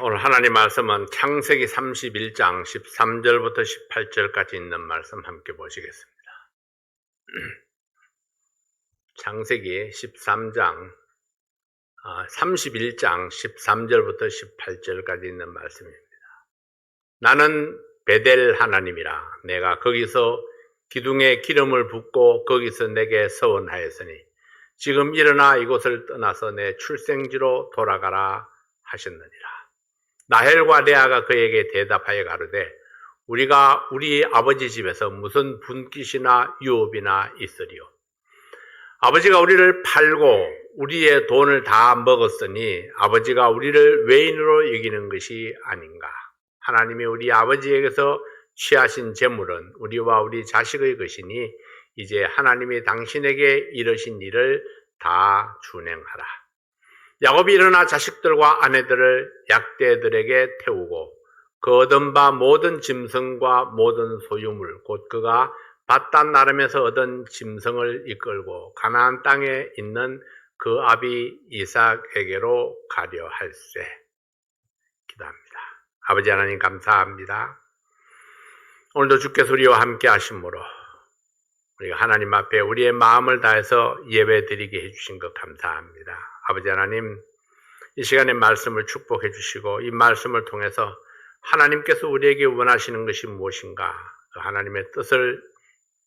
오늘 하나님 말씀은 창세기 31장 13절부터 18절까지 있는 말씀 함께 보시겠습니다. 창세기 13장 31장 13절부터 18절까지 있는 말씀입니다. 나는 베델 하나님이라. 내가 거기서 기둥에 기름을 붓고 거기서 내게 서원하였으니 지금 일어나 이곳을 떠나서 내 출생지로 돌아가라 하셨느니라. 라헬과 레아가 그에게 대답하여 가로되 우리가 우리 아버지 집에서 무슨 분깃이나 유업이나 있으리요. 아버지가 우리를 팔고 우리의 돈을 다 먹었으니 아버지가 우리를 외인으로 여기는 것이 아닌가. 하나님이 우리 아버지에게서 취하신 재물은 우리와 우리 자식의 것이니 이제 하나님이 당신에게 이르신 일을 다 준행하라. 야곱이 일어나 자식들과 아내들을 약대들에게 태우고 그 얻은 바 모든 짐승과 모든 소유물 곧 그가 밧단 나름에서 얻은 짐승을 이끌고 가나안 땅에 있는 그 아비 이삭에게로 가려 할세. 기도합니다. 아버지 하나님 감사합니다. 오늘도 주께서 우리와 함께 하심으로 우리가 하나님 앞에 우리의 마음을 다해서 예배 드리게 해주신 것 감사합니다. 아버지 하나님, 이 시간에 말씀을 축복해 주시고 이 말씀을 통해서 하나님께서 우리에게 원하시는 것이 무엇인가 그 하나님의 뜻을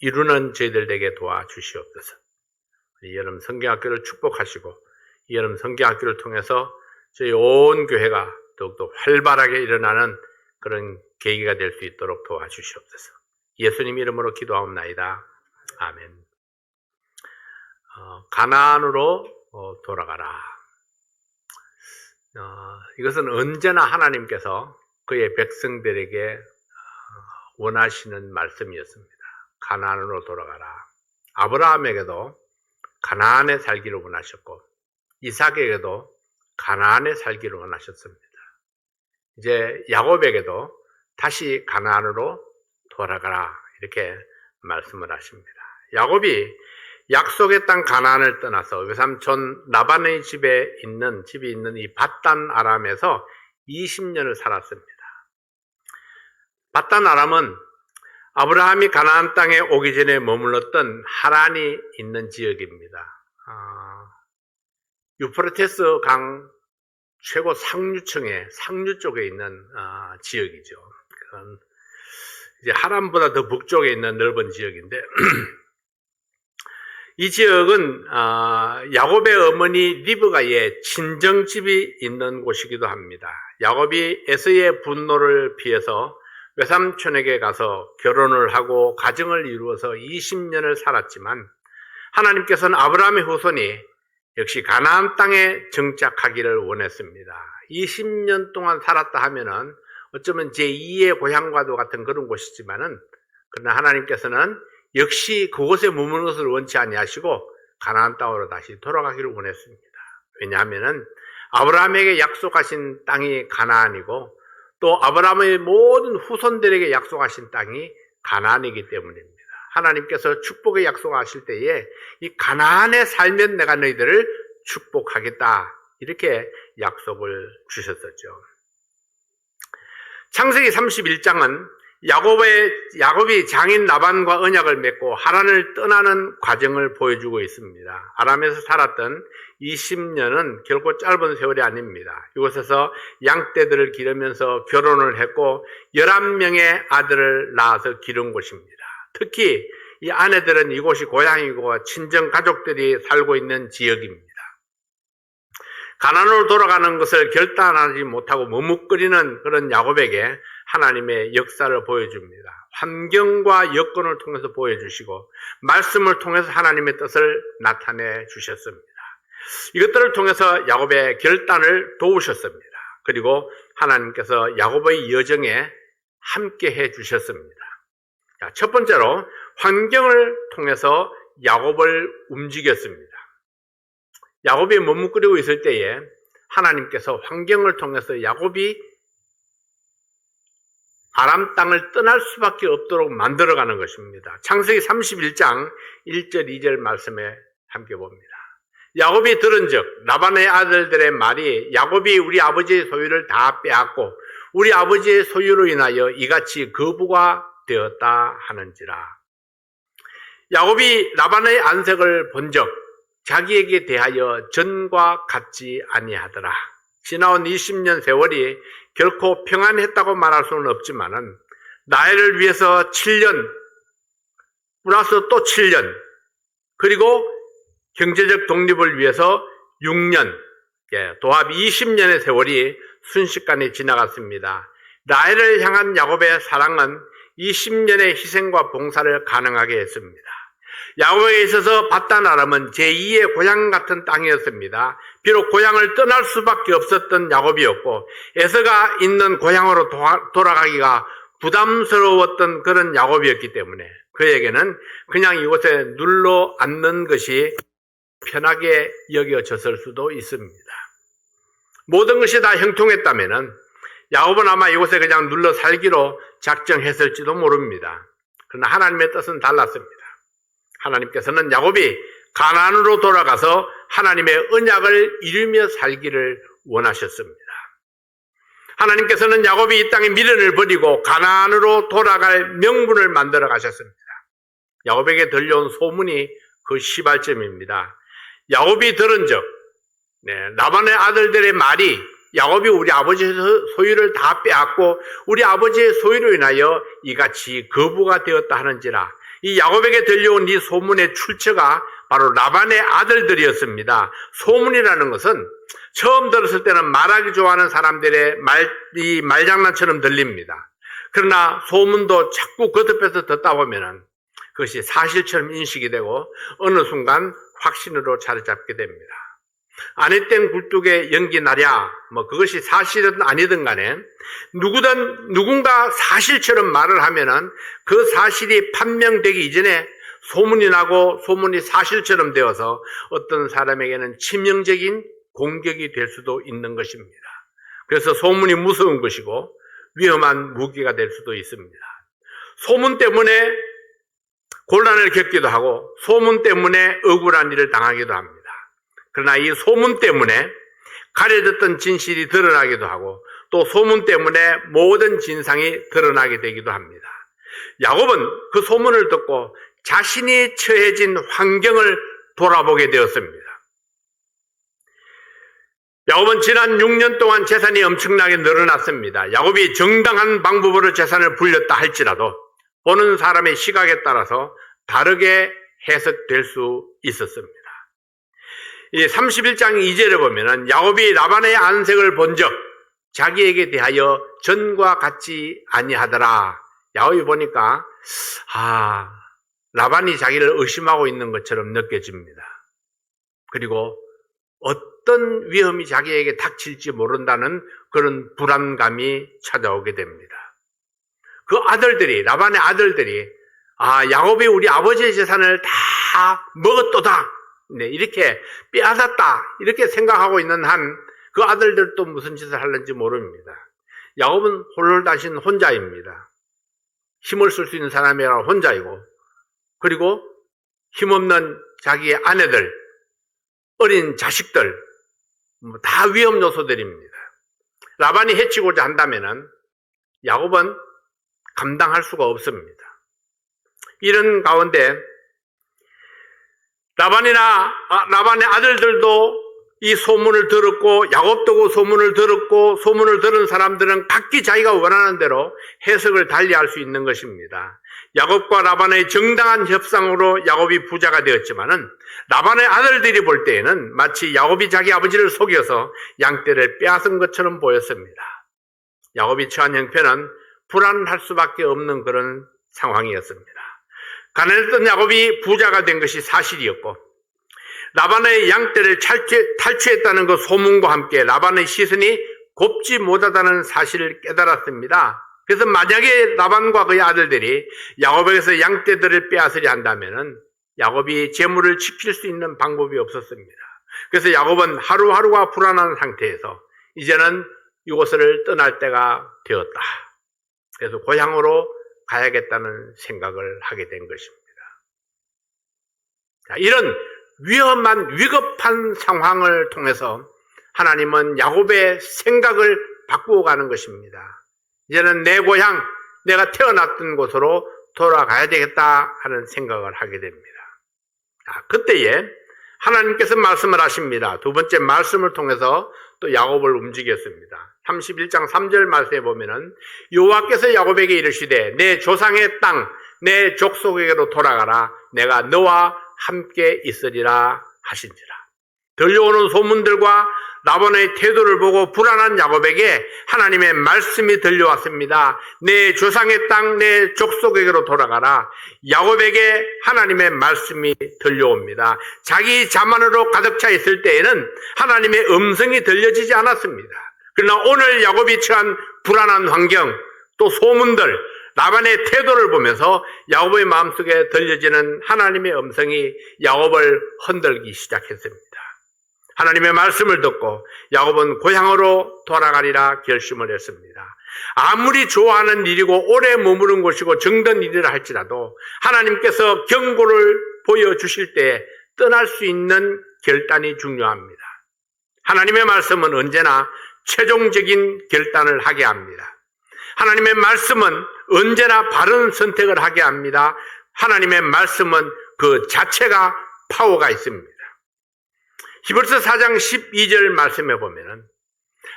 이루는 저희들 되게 도와주시옵소서. 이 여름 성경학교를 축복하시고 이 여름 성경학교를 통해서 저희 온 교회가 더욱더 활발하게 일어나는 그런 계기가 될 수 있도록 도와주시옵소서. 예수님 이름으로 기도하옵나이다. 아멘. 가나안으로 돌아가라. 이것은 언제나 하나님께서 그의 백성들에게 원하시는 말씀이었습니다. 가나안으로 돌아가라. 아브라함에게도 가나안에 살기를 원하셨고 이삭에게도 가나안에 살기를 원하셨습니다. 이제 야곱에게도 다시 가나안으로 돌아가라 이렇게 말씀을 하십니다. 야곱이 약속의 땅 가나안을 떠나서 외삼촌 라반의 집이 있는 이 밧단 아람에서 20년을 살았습니다. 밧단 아람은 아브라함이 가나안 땅에 오기 전에 머물렀던 하란이 있는 지역입니다. 유프라테스 강 최고 상류층에 상류 쪽에 있는 지역이죠. 그건 이제 하란보다 더 북쪽에 있는 넓은 지역인데 이 지역은 야곱의 어머니 리브가의 친정집이 있는 곳이기도 합니다. 야곱이 에서의 분노를 피해서 외삼촌에게 가서 결혼을 하고 가정을 이루어서 20년을 살았지만 하나님께서는 아브라함의 후손이 역시 가나안 땅에 정착하기를 원했습니다. 20년 동안 살았다 하면은 어쩌면 제2의 고향과도 같은 그런 곳이지만은 그러나 하나님께서는 역시 그곳에 머무는 것을 원치 아니하시고 가나안 땅으로 다시 돌아가기를 원했습니다. 왜냐하면은 아브라함에게 약속하신 땅이 가나안이고 또 아브라함의 모든 후손들에게 약속하신 땅이 가나안이기 때문입니다. 하나님께서 축복의 약속하실 때에 이 가나안에 살면 내가 너희들을 축복하겠다 이렇게 약속을 주셨었죠. 창세기 31장은 야곱이 장인 라반과 언약을 맺고 하란을 떠나는 과정을 보여주고 있습니다. 아람에서 살았던 20년은 결코 짧은 세월이 아닙니다. 이곳에서 양떼들을 기르면서 결혼을 했고 11명의 아들을 낳아서 기른 곳입니다. 특히 이 아내들은 이곳이 고향이고 친정 가족들이 살고 있는 지역입니다. 가나안으로 돌아가는 것을 결단하지 못하고 머뭇거리는 그런 야곱에게 하나님의 역사를 보여줍니다. 환경과 여건을 통해서 보여주시고 말씀을 통해서 하나님의 뜻을 나타내 주셨습니다. 이것들을 통해서 야곱의 결단을 도우셨습니다. 그리고 하나님께서 야곱의 여정에 함께 해 주셨습니다. 자, 첫 번째로 환경을 통해서 야곱을 움직였습니다. 야곱이 머뭇거리고 있을 때에 하나님께서 환경을 통해서 야곱이 아람 땅을 떠날 수밖에 없도록 만들어가는 것입니다. 창세기 31장 1절 2절 말씀에 함께 봅니다. 야곱이 들은즉 라반의 아들들의 말이 야곱이 우리 아버지의 소유를 다 빼앗고 우리 아버지의 소유로 인하여 이같이 거부가 되었다 하는지라. 야곱이 라반의 안색을 본즉 자기에게 대하여 전과 같지 아니하더라. 지나온 20년 세월이 결코 평안했다고 말할 수는 없지만은 나이를 위해서 7년 플러스 또 7년 그리고 경제적 독립을 위해서 6년 도합 20년의 세월이 순식간에 지나갔습니다. 라헬을 향한 야곱의 사랑은 20년의 희생과 봉사를 가능하게 했습니다. 야곱에게 있어서 바단 아람은 제2의 고향 같은 땅이었습니다. 비록 고향을 떠날 수밖에 없었던 야곱이었고 에서가 있는 고향으로 돌아가기가 부담스러웠던 그런 야곱이었기 때문에 그에게는 그냥 이곳에 눌러 앉는 것이 편하게 여겨졌을 수도 있습니다. 모든 것이 다 형통했다면 야곱은 아마 이곳에 그냥 눌러 살기로 작정했을지도 모릅니다. 그러나 하나님의 뜻은 달랐습니다. 하나님께서는 야곱이 가나안으로 돌아가서 하나님의 언약을 이루며 살기를 원하셨습니다. 하나님께서는 야곱이 이 땅에 미련을 버리고 가나안으로 돌아갈 명분을 만들어 가셨습니다. 야곱에게 들려온 소문이 그 시발점입니다. 야곱이 들은즉 라반의 아들들의 말이 야곱이 우리 아버지의 소유를 다 빼앗고 우리 아버지의 소유로 인하여 이같이 거부가 되었다 하는지라. 이 야곱에게 들려온 이 소문의 출처가 바로 라반의 아들들이었습니다. 소문이라는 것은 처음 들었을 때는 말하기 좋아하는 사람들의 말장난처럼 들립니다. 그러나 소문도 자꾸 거듭해서 듣다 보면은 그것이 사실처럼 인식이 되고 어느 순간 확신으로 자리 잡게 됩니다. 아내 땡 굴뚝에 연기 나랴 그것이 사실은 아니든 간에 누군가 사실처럼 말을 하면은 그 사실이 판명되기 이전에 소문이 나고 소문이 사실처럼 되어서 어떤 사람에게는 치명적인 공격이 될 수도 있는 것입니다. 그래서 소문이 무서운 것이고 위험한 무기가 될 수도 있습니다. 소문 때문에 곤란을 겪기도 하고 소문 때문에 억울한 일을 당하기도 합니다. 그러나 이 소문 때문에 가려졌던 진실이 드러나기도 하고 또 소문 때문에 모든 진상이 드러나게 되기도 합니다. 야곱은 그 소문을 듣고 자신이 처해진 환경을 돌아보게 되었습니다. 야곱은 지난 6년 동안 재산이 엄청나게 늘어났습니다. 야곱이 정당한 방법으로 재산을 불렸다 할지라도 보는 사람의 시각에 따라서 다르게 해석될 수 있었습니다. 이 31장 2절에 보면은 야곱이 라반의 안색을 본즉 자기에게 대하여 전과 같지 아니하더라. 야곱이 보니까 라반이 자기를 의심하고 있는 것처럼 느껴집니다. 그리고 어떤 위험이 자기에게 닥칠지 모른다는 그런 불안감이 찾아오게 됩니다. 그 아들들이 라반의 아들들이 야곱이 우리 아버지의 재산을 다 먹었도다. 이렇게 빼앗았다. 이렇게 생각하고 있는 한 그 아들들도 무슨 짓을 하는지 모릅니다. 야곱은 홀홀다신 혼자입니다. 힘을 쓸 수 있는 사람이라 혼자이고 그리고 힘없는 자기의 아내들, 어린 자식들 다 위험 요소들입니다. 라반이 해치고자 한다면은 야곱은 감당할 수가 없습니다. 이런 가운데 라반의 아들들도 이 소문을 들었고 야곱도 그 소문을 들었고 소문을 들은 사람들은 각기 자기가 원하는 대로 해석을 달리할 수 있는 것입니다. 야곱과 라반의 정당한 협상으로 야곱이 부자가 되었지만은 라반의 아들들이 볼 때에는 마치 야곱이 자기 아버지를 속여서 양떼를 빼앗은 것처럼 보였습니다. 야곱이 처한 형편은 불안할 수밖에 없는 그런 상황이었습니다. 가난했던 야곱이 부자가 된 것이 사실이었고 라반의 양떼를 탈취했다는 그 소문과 함께 라반의 시선이 곱지 못하다는 사실을 깨달았습니다. 그래서 만약에 라반과 그의 아들들이 야곱에게서 양떼들을 빼앗으려 한다면은 야곱이 재물을 지킬 수 있는 방법이 없었습니다. 그래서 야곱은 하루하루가 불안한 상태에서 이제는 이곳을 떠날 때가 되었다. 그래서 고향으로 가야겠다는 생각을 하게 된 것입니다. 자, 이런 위급한 상황을 통해서 하나님은 야곱의 생각을 바꾸어 가는 것입니다. 이제는 내 고향, 내가 태어났던 곳으로 돌아가야 되겠다 하는 생각을 하게 됩니다. 그때에 하나님께서 말씀을 하십니다. 두 번째 말씀을 통해서 또 야곱을 움직였습니다. 31장 3절 말씀에 보면은 여호와께서 야곱에게 이르시되 내 조상의 땅, 내 족속에게로 돌아가라. 내가 너와 함께 있으리라 하신지라. 들려오는 소문들과 라반의 태도를 보고 불안한 야곱에게 하나님의 말씀이 들려왔습니다. 내 조상의 땅, 내 족속에게로 돌아가라. 야곱에게 하나님의 말씀이 들려옵니다. 자기 자만으로 가득 차 있을 때에는 하나님의 음성이 들려지지 않았습니다. 그러나 오늘 야곱이 처한 불안한 환경, 또 소문들, 라반의 태도를 보면서 야곱의 마음속에 들려지는 하나님의 음성이 야곱을 흔들기 시작했습니다. 하나님의 말씀을 듣고 야곱은 고향으로 돌아가리라 결심을 했습니다. 아무리 좋아하는 일이고 오래 머무른 곳이고 정든 일이라 할지라도 하나님께서 경고를 보여주실 때 떠날 수 있는 결단이 중요합니다. 하나님의 말씀은 언제나 최종적인 결단을 하게 합니다. 하나님의 말씀은 언제나 바른 선택을 하게 합니다. 하나님의 말씀은 그 자체가 파워가 있습니다. 히브리서 4장 12절 말씀에 보면은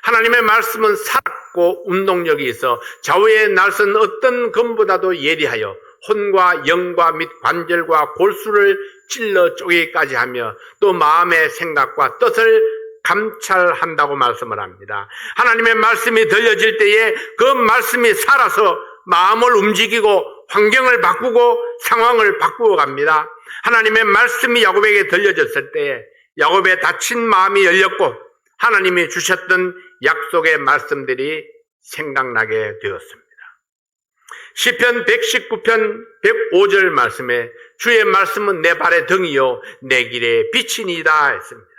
하나님의 말씀은 살았고 운동력이 있어 좌우의 날선 어떤 검보다도 예리하여 혼과 영과 및 관절과 골수를 찔러 쪼개기까지 하며 또 마음의 생각과 뜻을 감찰한다고 말씀을 합니다. 하나님의 말씀이 들려질 때에 그 말씀이 살아서 마음을 움직이고 환경을 바꾸고 상황을 바꾸어 갑니다. 하나님의 말씀이 야곱에게 들려졌을 때에 야곱의 닫힌 마음이 열렸고 하나님이 주셨던 약속의 말씀들이 생각나게 되었습니다. 시편 119편 105절 말씀에 주의 말씀은 내 발의 등이요 내 길의 빛이니이다 했습니다.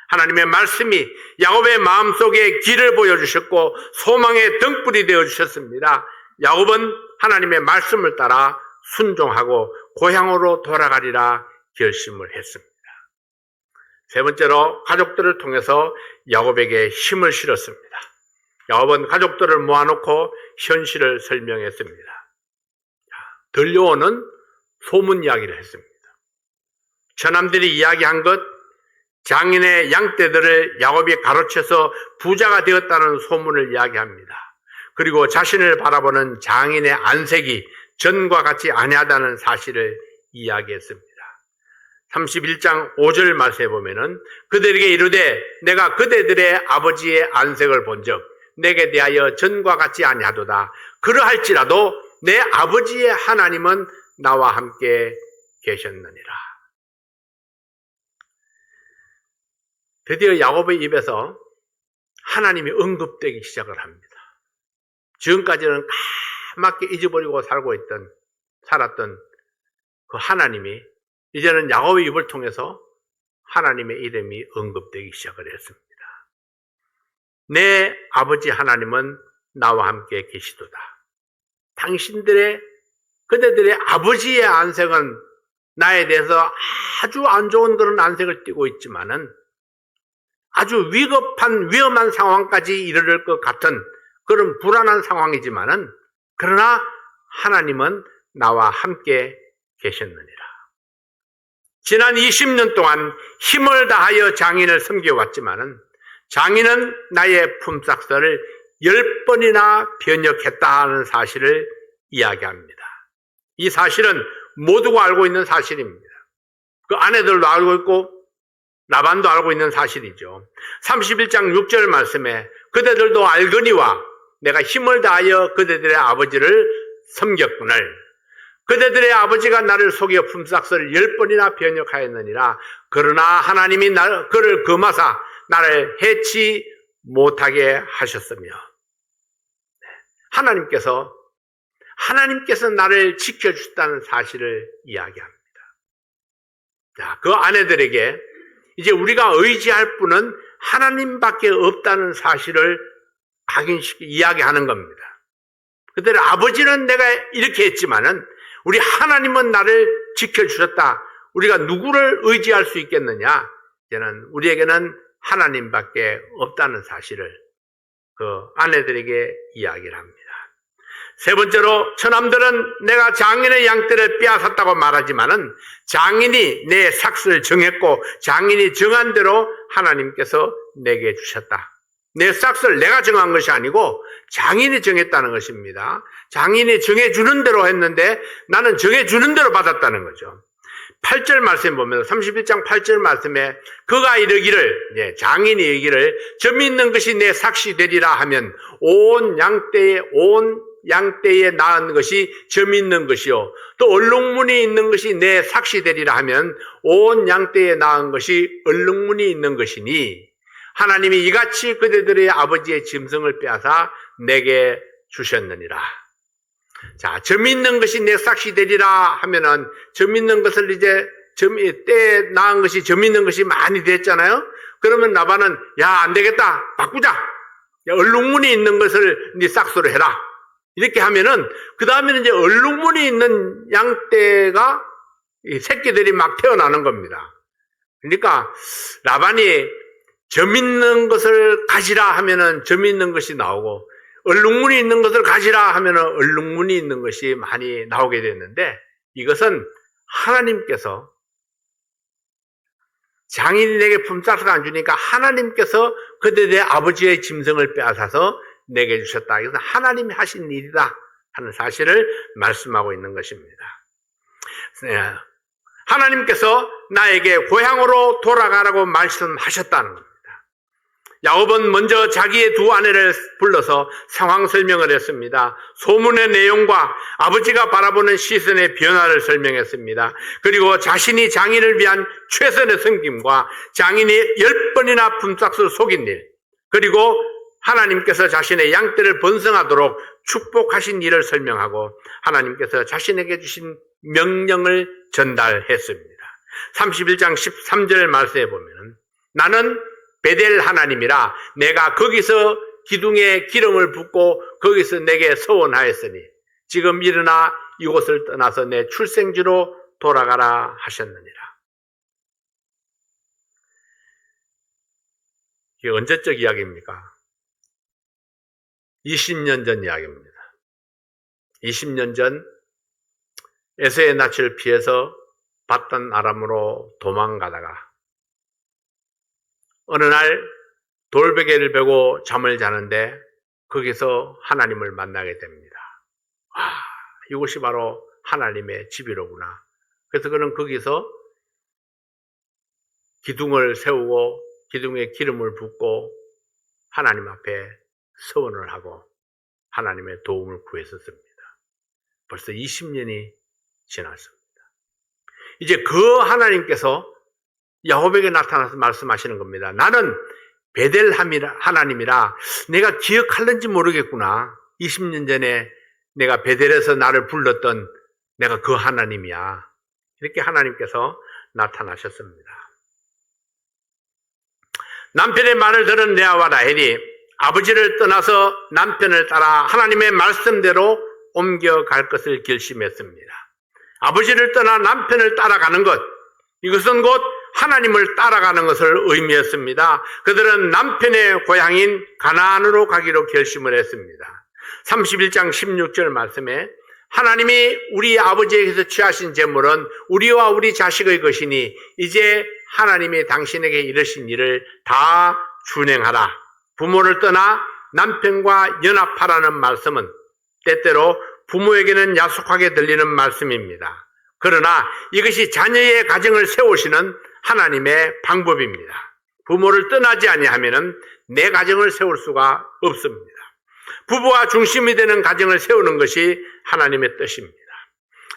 하나님의 말씀이 야곱의 마음속에 길을 보여주셨고 소망의 등불이 되어주셨습니다. 야곱은 하나님의 말씀을 따라 순종하고 고향으로 돌아가리라 결심을 했습니다. 세 번째로 가족들을 통해서 야곱에게 힘을 실었습니다. 야곱은 가족들을 모아놓고 현실을 설명했습니다. 들려오는 소문 이야기를 했습니다. 처남들이 이야기한 것, 장인의 양떼들을 야곱이 가로채서 부자가 되었다는 소문을 이야기합니다. 그리고 자신을 바라보는 장인의 안색이 전과 같이 아니하다는 사실을 이야기했습니다. 31장 5절 말씀에 보면은 그들에게 이르되 내가 그대들의 아버지의 안색을 본즉 내게 대하여 전과 같지 아니하도다. 그러할지라도 내 아버지의 하나님은 나와 함께 계셨느니라. 드디어 야곱의 입에서 하나님이 언급되기 시작을 합니다. 지금까지는 까맣게 잊어버리고 살았던 그 하나님이 이제는 야곱의 입을 통해서 하나님의 이름이 언급되기 시작을 했습니다. 내 아버지 하나님은 나와 함께 계시도다. 그대들의 아버지의 안색은 나에 대해서 아주 안 좋은 그런 안색을 띠고 있지만은 아주 위험한 상황까지 이르를 것 같은 그런 불안한 상황이지만은 그러나 하나님은 나와 함께 계셨느니라. 지난 20년 동안 힘을 다하여 장인을 섬겨왔지만은 장인은 나의 품삯을 10번이나 변역했다는 사실을 이야기합니다. 이 사실은 모두가 알고 있는 사실입니다. 그 아내들도 알고 있고 라반도 알고 있는 사실이죠. 31장 6절 말씀에 그대들도 알거니와 내가 힘을 다하여 그대들의 아버지를 섬겼거늘 그대들의 아버지가 나를 속여 품삯을 10번이나 변역하였느니라. 그러나 하나님이 그를 금하사 나를 해치 못하게 하셨으며 하나님께서 나를 지켜주셨다는 사실을 이야기합니다. 자, 그 아내들에게 이제 우리가 의지할 분은 하나님밖에 없다는 사실을 이야기하는 겁니다. 그들의 아버지는 내가 이렇게 했지만은 우리 하나님은 나를 지켜주셨다. 우리가 누구를 의지할 수 있겠느냐? 이제는 우리에게는 하나님밖에 없다는 사실을 그 아내들에게 이야기를 합니다. 세 번째로 처남들은 내가 장인의 양떼를 빼앗았다고 말하지만은 장인이 내 삭슬을 정했고 장인이 정한 대로 하나님께서 내게 주셨다. 내 삭슬을 내가 정한 것이 아니고 장인이 정했다는 것입니다. 장인이 정해주는 대로 했는데 나는 정해주는 대로 받았다는 거죠. 8절 말씀 보면 31장 8절 말씀에 그가 이르기를 장인이 이르기를 점 있는 것이 내 삭시 되리라 하면 온 양떼에 낳은 것이 점 있는 것이요 또 얼룩무늬 있는 것이 내 삭시 되리라 하면 온 양떼에 낳은 것이 얼룩무늬 있는 것이니 하나님이 이같이 그대들의 아버지의 짐승을 빼앗아 내게 주셨느니라. 자, 점 있는 것이 내 삭시 되리라 하면은 점 있는 것을 이제 때에 낳은 것이 점 있는 것이 많이 됐잖아요. 그러면 라반은 야, 안 되겠다. 바꾸자. 야, 얼룩무늬 있는 것을 네 삭스로 해라. 이렇게 하면은 그 다음에는 이제 얼룩무늬 있는 양떼가 이 새끼들이 막 태어나는 겁니다. 그러니까 라반이 점 있는 것을 가지라 하면은 점 있는 것이 나오고 얼룩무늬 있는 것을 가지라 하면은 얼룩무늬 있는 것이 많이 나오게 됐는데 이것은 하나님께서 장인이 내게 품삯을 안 주니까 하나님께서 그들의 아버지의 짐승을 빼앗아서 내게 주셨다. 이것은 하나님이 하신 일이다 하는 사실을 말씀하고 있는 것입니다. 하나님께서 나에게 고향으로 돌아가라고 말씀하셨다는 겁니다. 야곱은 먼저 자기의 두 아내를 불러서 상황 설명을 했습니다. 소문의 내용과 아버지가 바라보는 시선의 변화를 설명했습니다. 그리고 자신이 장인을 위한 최선의 섬김과 장인이 10번이나 품삯을 속인 일, 그리고 하나님께서 자신의 양떼를 번성하도록 축복하신 일을 설명하고 하나님께서 자신에게 주신 명령을 전달했습니다. 31장 13절 말씀에 보면 나는 베델 하나님이라 내가 거기서 기둥에 기름을 붓고 거기서 내게 서원하였으니 지금 일어나 이곳을 떠나서 내 출생지로 돌아가라 하셨느니라. 이게 언제적 이야기입니까? 20년 전 이야기입니다. 20년 전 에서의 낯을 피해서 바단 아람으로 도망가다가 어느 날 돌베개를 베고 잠을 자는데 거기서 하나님을 만나게 됩니다. 이곳이 바로 하나님의 집이로구나. 그래서 그는 거기서 기둥을 세우고 기둥에 기름을 붓고 하나님 앞에 서원을 하고 하나님의 도움을 구했었습니다. 벌써 20년이 지났습니다. 이제 그 하나님께서 야곱에게 나타나서 말씀하시는 겁니다. 나는 베델 하나님이라 내가 기억할는지 모르겠구나. 20년 전에 내가 베델에서 나를 불렀던 내가 그 하나님이야. 이렇게 하나님께서 나타나셨습니다. 남편의 말을 들은 레아와 라헬이 아버지를 떠나서 남편을 따라 하나님의 말씀대로 옮겨갈 것을 결심했습니다. 아버지를 떠나 남편을 따라가는 것, 이것은 곧 하나님을 따라가는 것을 의미했습니다. 그들은 남편의 고향인 가나안으로 가기로 결심을 했습니다. 31장 16절 말씀에 하나님이 우리 아버지에게서 취하신 재물은 우리와 우리 자식의 것이니 이제 하나님이 당신에게 이르신 일을 다 준행하라. 부모를 떠나 남편과 연합하라는 말씀은 때때로 부모에게는 야속하게 들리는 말씀입니다. 그러나 이것이 자녀의 가정을 세우시는 하나님의 방법입니다. 부모를 떠나지 아니하면 내 가정을 세울 수가 없습니다. 부부가 중심이 되는 가정을 세우는 것이 하나님의 뜻입니다.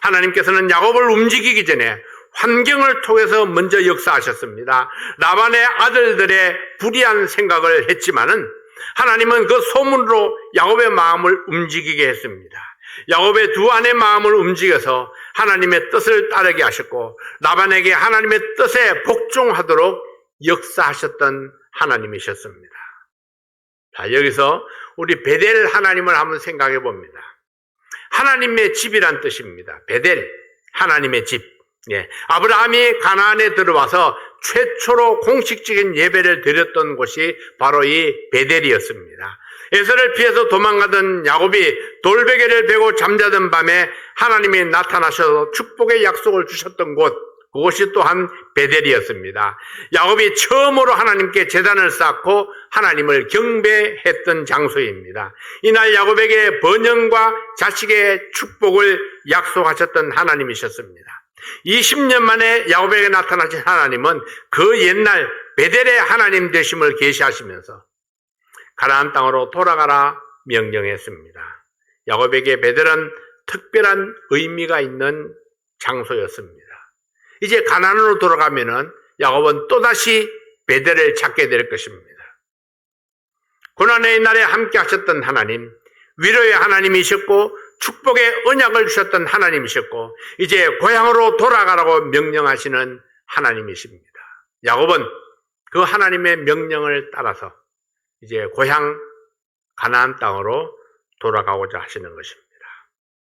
하나님께서는 야곱을 움직이기 전에 환경을 통해서 먼저 역사하셨습니다. 라반의 아들들의 불의한 생각을 했지만은 하나님은 그 소문으로 야곱의 마음을 움직이게 했습니다. 야곱의 두 아내 마음을 움직여서 하나님의 뜻을 따르게 하셨고 라반에게 하나님의 뜻에 복종하도록 역사하셨던 하나님이셨습니다. 자, 여기서 우리 베델 하나님을 한번 생각해 봅니다. 하나님의 집이란 뜻입니다. 베델, 하나님의 집. 아브라함이 가나안에 들어와서 최초로 공식적인 예배를 드렸던 곳이 바로 이 베델이었습니다. 에서를 피해서 도망가던 야곱이 돌베개를 베고 잠자던 밤에 하나님이 나타나셔서 축복의 약속을 주셨던 곳, 그것이 또한 베델이었습니다. 야곱이 처음으로 하나님께 제단을 쌓고 하나님을 경배했던 장소입니다. 이날 야곱에게 번영과 자식의 축복을 약속하셨던 하나님이셨습니다. 20년 만에 야곱에게 나타나신 하나님은 그 옛날 베델의 하나님 되심을 계시하시면서 가나안 땅으로 돌아가라 명령했습니다. 야곱에게 베델은 특별한 의미가 있는 장소였습니다. 이제 가나안으로 돌아가면은 야곱은 또다시 베델을 찾게 될 것입니다. 고난의 날에 함께 하셨던 하나님, 위로의 하나님이셨고 축복의 언약을 주셨던 하나님이셨고 이제 고향으로 돌아가라고 명령하시는 하나님이십니다. 야곱은 그 하나님의 명령을 따라서 이제 고향 가나안 땅으로 돌아가고자 하시는 것입니다.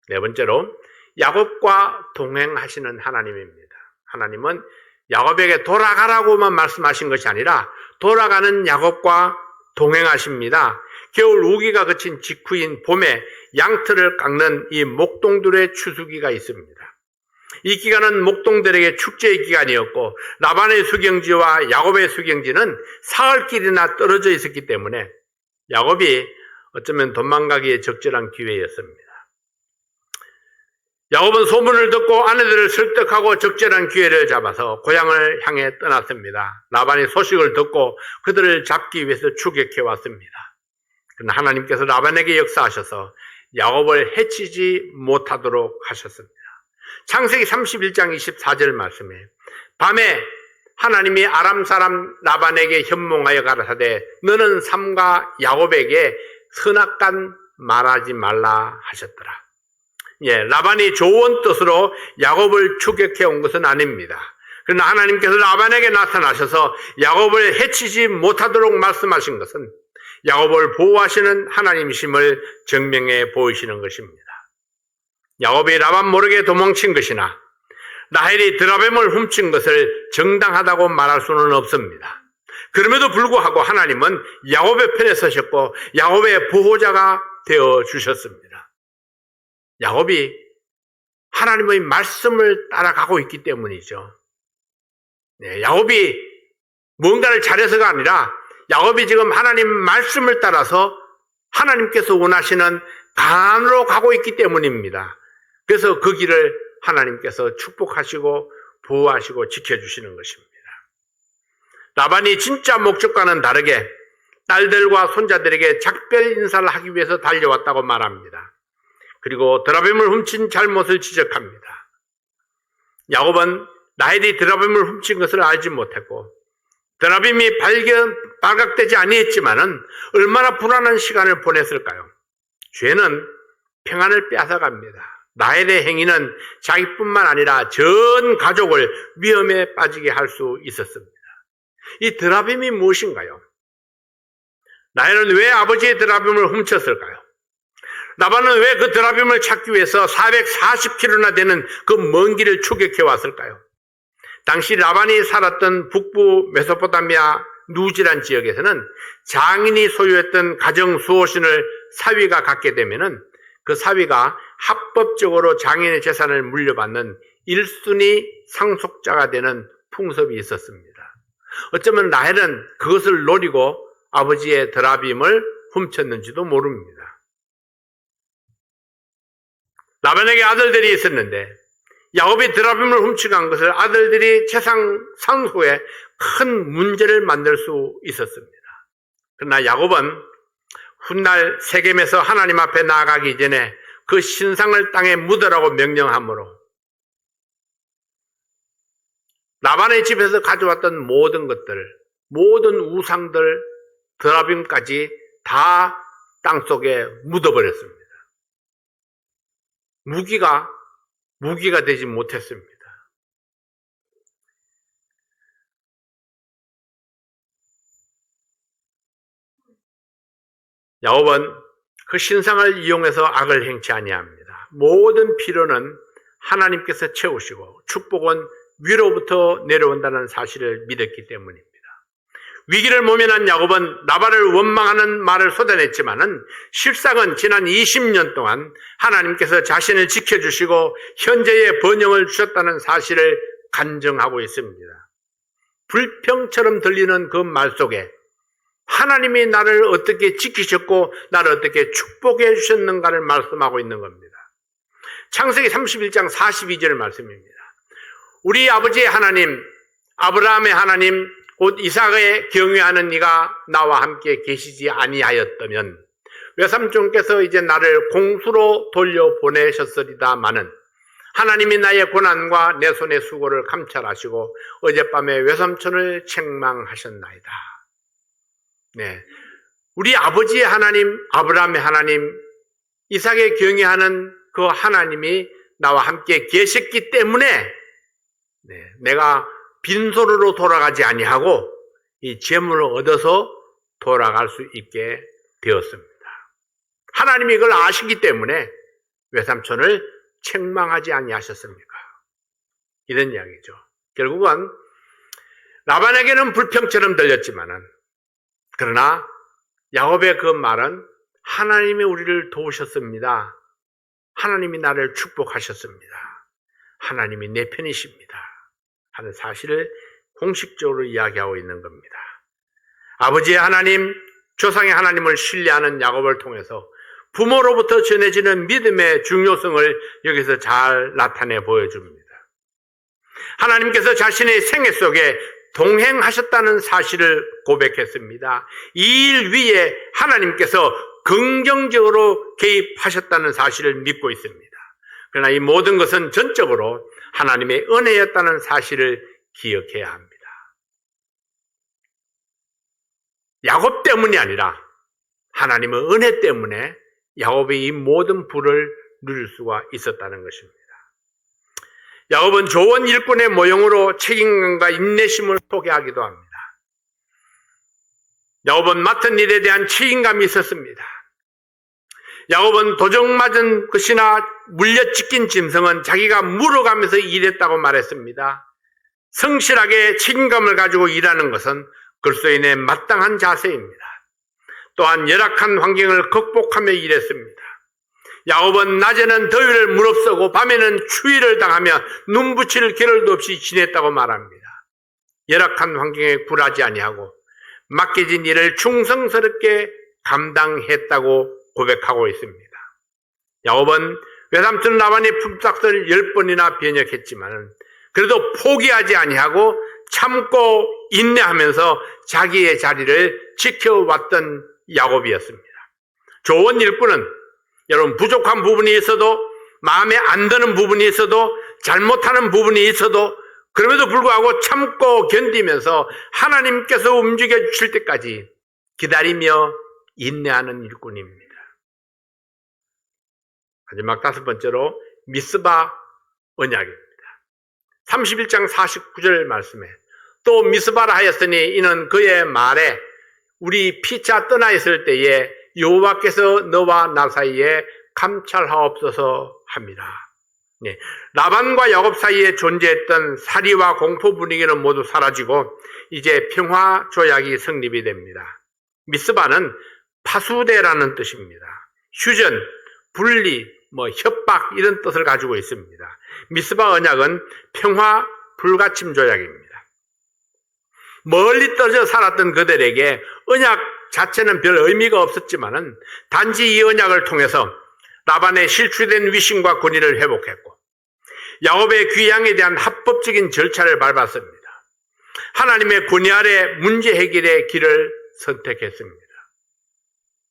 네 번째로 야곱과 동행하시는 하나님입니다. 하나님은 야곱에게 돌아가라고만 말씀하신 것이 아니라 돌아가는 야곱과 동행하십니다. 겨울 우기가 그친 직후인 봄에 양털을 깎는 이 목동들의 추수기가 있습니다. 이 기간은 목동들에게 축제의 기간이었고 라반의 수경지와 야곱의 수경지는 사흘길이나 떨어져 있었기 때문에 야곱이 어쩌면 도망가기에 적절한 기회였습니다. 야곱은 소문을 듣고 아내들을 설득하고 적절한 기회를 잡아서 고향을 향해 떠났습니다. 라반이 소식을 듣고 그들을 잡기 위해서 추격해 왔습니다. 그러나 하나님께서 라반에게 역사하셔서 야곱을 해치지 못하도록 하셨습니다. 창세기 31장 24절 말씀에 밤에 하나님이 아람 사람 라반에게 현몽하여 가라사대 너는 삼가 야곱에게 선악간 말하지 말라 하셨더라. 라반이 좋은 뜻으로 야곱을 추격해 온 것은 아닙니다. 그러나 하나님께서 라반에게 나타나셔서 야곱을 해치지 못하도록 말씀하신 것은 야곱을 보호하시는 하나님이심을 증명해 보이시는 것입니다. 야곱이 라반 모르게 도망친 것이나 라헬이 드라뱀을 훔친 것을 정당하다고 말할 수는 없습니다. 그럼에도 불구하고 하나님은 야곱의 편에 서셨고 야곱의 보호자가 되어 주셨습니다. 야곱이 하나님의 말씀을 따라가고 있기 때문이죠. 야곱이 뭔가를 잘해서가 아니라 야곱이 지금 하나님 말씀을 따라서 하나님께서 원하시는 가나안으로 가고 있기 때문입니다. 그래서 그 길을 하나님께서 축복하시고 보호하시고 지켜주시는 것입니다. 라반이 진짜 목적과는 다르게 딸들과 손자들에게 작별 인사를 하기 위해서 달려왔다고 말합니다. 그리고 드라뱀을 훔친 잘못을 지적합니다. 야곱은 라헬이 드라뱀을 훔친 것을 알지 못했고 드라뱀이 발각되지 아니했지만은 얼마나 불안한 시간을 보냈을까요? 죄는 평안을 빼앗아갑니다. 라헬의 행위는 자기뿐만 아니라 전 가족을 위험에 빠지게 할 수 있었습니다. 이 드라뱀이 무엇인가요? 라헬은 왜 아버지의 드라뱀을 훔쳤을까요? 라반은 왜 그 드라빔을 찾기 위해서 440km나 되는 그 먼 길을 추격해 왔을까요? 당시 라반이 살았던 북부 메소포타미아 누지란 지역에서는 장인이 소유했던 가정 수호신을 사위가 갖게 되면은 그 사위가 합법적으로 장인의 재산을 물려받는 1순위 상속자가 되는 풍습이 있었습니다. 어쩌면 라헬은 그것을 노리고 아버지의 드라빔을 훔쳤는지도 모릅니다. 라반에게 아들들이 있었는데 야곱이 드라빔을 훔쳐간 것을 아들들이 재산 상속에 큰 문제를 만들 수 있었습니다. 그러나 야곱은 훗날 세겜에서 하나님 앞에 나아가기 전에 그 신상을 땅에 묻으라고 명령하므로 라반의 집에서 가져왔던 모든 것들, 모든 우상들, 드라빔까지 다 땅속에 묻어버렸습니다. 무기가 되지 못했습니다. 야곱은 그 신상을 이용해서 악을 행치 아니합니다. 모든 필요는 하나님께서 채우시고 축복은 위로부터 내려온다는 사실을 믿었기 때문입니다. 위기를 모면한 야곱은 라반을 원망하는 말을 쏟아냈지만은 실상은 지난 20년 동안 하나님께서 자신을 지켜주시고 현재의 번영을 주셨다는 사실을 간증하고 있습니다. 불평처럼 들리는 그 말 속에 하나님이 나를 어떻게 지키셨고 나를 어떻게 축복해 주셨는가를 말씀하고 있는 겁니다. 창세기 31장 42절 말씀입니다. 우리 아버지의 하나님, 아브라함의 하나님, 곧 이삭의 경외하는 네가 나와 함께 계시지 아니하였다면 외삼촌께서 이제 나를 공수로 돌려보내셨으리다마는 하나님이 나의 고난과 내 손의 수고를 감찰하시고 어젯밤에 외삼촌을 책망하셨나이다. 네, 우리 아버지의 하나님, 아브라함의 하나님, 이삭의 경외하는 그 하나님이 나와 함께 계셨기 때문에 내가 빈손으로 돌아가지 아니하고 이 재물을 얻어서 돌아갈 수 있게 되었습니다. 하나님이 이걸 아시기 때문에 외삼촌을 책망하지 아니하셨습니까? 이런 이야기죠. 결국은 라반에게는 불평처럼 들렸지만은 그러나 야곱의 그 말은 하나님이 우리를 도우셨습니다. 하나님이 나를 축복하셨습니다. 하나님이 내 편이십니다. 하는 사실을 공식적으로 이야기하고 있는 겁니다. 아버지의 하나님, 조상의 하나님을 신뢰하는 야곱을 통해서 부모로부터 전해지는 믿음의 중요성을 여기서 잘 나타내 보여줍니다. 하나님께서 자신의 생애 속에 동행하셨다는 사실을 고백했습니다. 이 일 위에 하나님께서 긍정적으로 개입하셨다는 사실을 믿고 있습니다. 그러나 이 모든 것은 전적으로 하나님의 은혜였다는 사실을 기억해야 합니다. 야곱 때문이 아니라 하나님의 은혜 때문에 야곱이 이 모든 부를 누릴 수가 있었다는 것입니다. 야곱은 좋은 일꾼의 모형으로 책임감과 인내심을 소개하기도 합니다. 야곱은 맡은 일에 대한 책임감이 있었습니다. 야곱은 도적 맞은 것이나 물려찢긴 짐승은 자기가 물어가면서 일했다고 말했습니다. 성실하게 책임감을 가지고 일하는 것은 그리스도인의 마땅한 자세입니다. 또한 열악한 환경을 극복하며 일했습니다. 야곱은 낮에는 더위를 무릅쓰고 밤에는 추위를 당하며 눈 붙일 겨를도 없이 지냈다고 말합니다. 열악한 환경에 굴하지 아니하고 맡겨진 일을 충성스럽게 감당했다고 고백하고 있습니다. 야곱은 외삼촌 라반의 품삯을 10번이나 변역했지만 그래도 포기하지 아니하고 참고 인내하면서 자기의 자리를 지켜왔던 야곱이었습니다. 좋은 일꾼은 여러분 부족한 부분이 있어도 마음에 안 드는 부분이 있어도 잘못하는 부분이 있어도 그럼에도 불구하고 참고 견디면서 하나님께서 움직여 주실 때까지 기다리며 인내하는 일꾼입니다. 마지막 5번째로 미스바 언약입니다. 31장 49절 말씀에 또 미스바라 하였으니 이는 그의 말에 우리 피차 떠나 있을 때에 여호와께서 너와 나 사이에 감찰하옵소서 합니다. 네, 라반과 야곱 사이에 존재했던 살이와 공포 분위기는 모두 사라지고 이제 평화 조약이 성립이 됩니다. 미스바는 파수대라는 뜻입니다. 휴전, 분리, 협박 이런 뜻을 가지고 있습니다. 미스바 언약은 평화 불가침 조약입니다. 멀리 떨어져 살았던 그들에게 언약 자체는 별 의미가 없었지만은 단지 이 언약을 통해서 라반의 실추된 위신과 권위를 회복했고 야곱의 귀양에 대한 합법적인 절차를 밟았습니다. 하나님의 권위 아래 문제 해결의 길을 선택했습니다.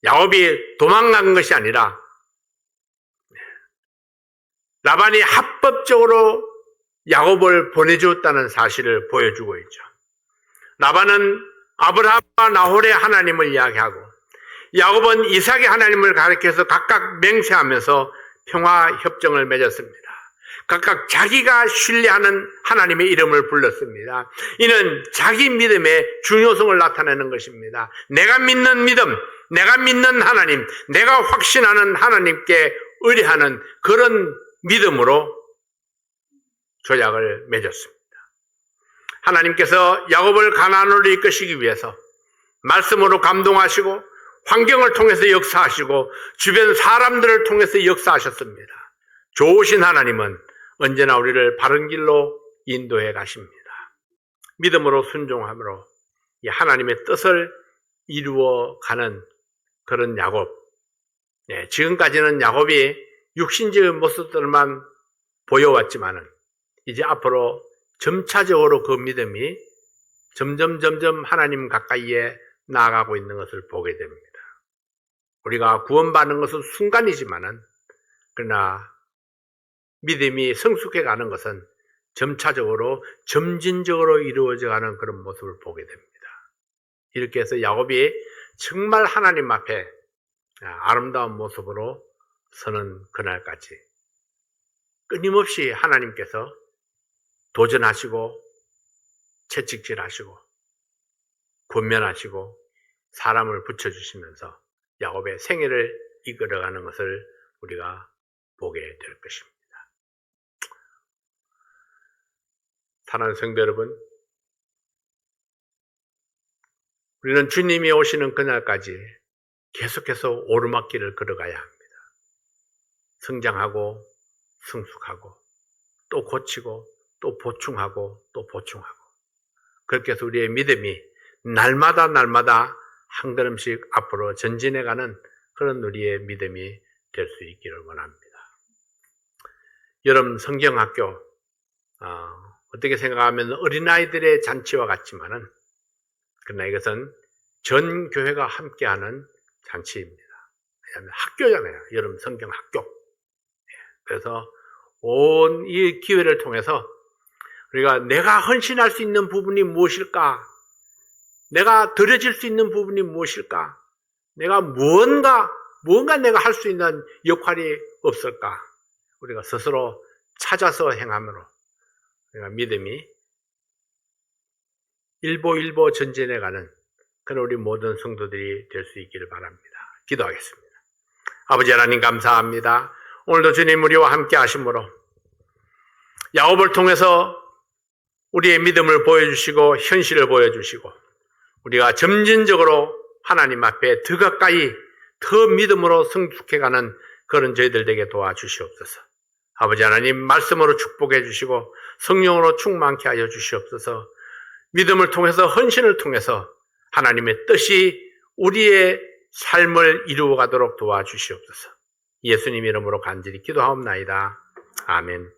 야곱이 도망간 것이 아니라 라반이 합법적으로 야곱을 보내주었다는 사실을 보여주고 있죠. 라반은 아브라함과 나홀의 하나님을 이야기하고 야곱은 이삭의 하나님을 가리켜서 각각 맹세하면서 평화협정을 맺었습니다. 각각 자기가 신뢰하는 하나님의 이름을 불렀습니다. 이는 자기 믿음의 중요성을 나타내는 것입니다. 내가 믿는 믿음, 내가 믿는 하나님, 내가 확신하는 하나님께 의뢰하는 그런 믿음으로 조약을 맺었습니다. 하나님께서 야곱을 가나안으로 이끄시기 위해서 말씀으로 감동하시고 환경을 통해서 역사하시고 주변 사람들을 통해서 역사하셨습니다. 좋으신 하나님은 언제나 우리를 바른 길로 인도해 가십니다. 믿음으로 순종함으로 이 하나님의 뜻을 이루어가는 그런 야곱. 지금까지는 야곱이 육신적인 모습들만 보여왔지만은 이제 앞으로 점차적으로 그 믿음이 점점 하나님 가까이에 나아가고 있는 것을 보게 됩니다. 우리가 구원받는 것은 순간이지만은 그러나 믿음이 성숙해 가는 것은 점차적으로 점진적으로 이루어져가는 그런 모습을 보게 됩니다. 이렇게 해서 야곱이 정말 하나님 앞에 아름다운 모습으로 서는 그날까지 끊임없이 하나님께서 도전하시고 채찍질하시고 권면하시고 사람을 붙여주시면서 야곱의 생애를 이끌어가는 것을 우리가 보게 될 것입니다. 사랑하는 성도 여러분, 우리는 주님이 오시는 그날까지 계속해서 오르막길을 걸어가야 합니다. 성장하고 성숙하고 또 고치고 또 보충하고 또 보충하고 그렇게 해서 우리의 믿음이 날마다 한 걸음씩 앞으로 전진해가는 그런 우리의 믿음이 될 수 있기를 원합니다. 여름 성경학교 어떻게 생각하면 어린아이들의 잔치와 같지만은 그러나 이것은 전 교회가 함께하는 잔치입니다. 왜냐하면 학교잖아요. 여름 성경학교. 그래서 온 이 기회를 통해서 우리가 내가 헌신할 수 있는 부분이 무엇일까? 내가 드려질 수 있는 부분이 무엇일까? 내가 무언가 내가 할 수 있는 역할이 없을까? 우리가 스스로 찾아서 행함으로 우리가 믿음이 일보 전진해가는 그런 우리 모든 성도들이 될 수 있기를 바랍니다. 기도하겠습니다. 아버지 하나님 감사합니다. 오늘도 주님 우리와 함께 하심으로 야곱을 통해서 우리의 믿음을 보여주시고 현실을 보여주시고 우리가 점진적으로 하나님 앞에 더 가까이 더 믿음으로 성숙해가는 그런 저희들 되게 도와주시옵소서. 아버지 하나님 말씀으로 축복해 주시고 성령으로 충만케 하여 주시옵소서. 믿음을 통해서 헌신을 통해서 하나님의 뜻이 우리의 삶을 이루어가도록 도와주시옵소서. 예수님 이름으로 간절히 기도하옵나이다. 아멘.